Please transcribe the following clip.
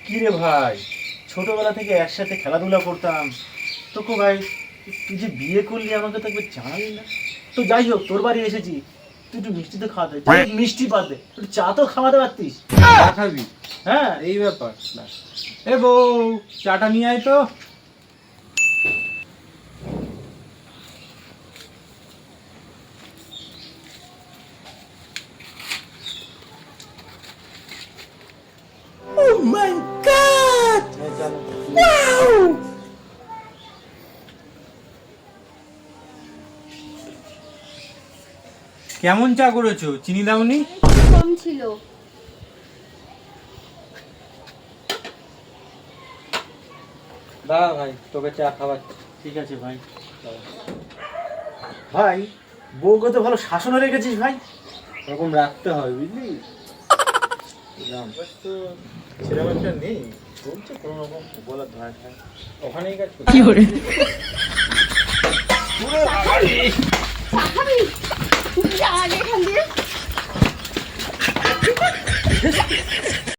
কি রে ভাই, ছোটবেলা থেকে একসাথে খেলাধুলা করতাম। তোকে ভাই, তুই যে বিয়ে করলি আমাকে তো একবার জানালি না। তো যাই হোক, তোর বাড়ি এসেছি, তুই একটু মিষ্টি তো খাওয়াতে, তুই একটু মিষ্টি বাদ দে, একটু চা তো খাওয়াতে পারতিস। চা খাবি? হ্যাঁ, এই ব্যাপার। এ বউ, চাটা নিয়ে আয় তো। কেমন চা করেছো? চিনি দাওনি? একটু কম ছিল। দাঁড়া ভাই, তোকে চা খাওয়াচ্ছি। ঠিক আছে ভাই। ভাই, বউকে তো ভালো শাসনে রেখেছিস ভাই। ওরকম রাখতে হয়, বুঝলি? সেরকম একটা নেই, বলছে কোনো রকম বলার ধরা খায়। ওখানেই কাজ চা খাবি?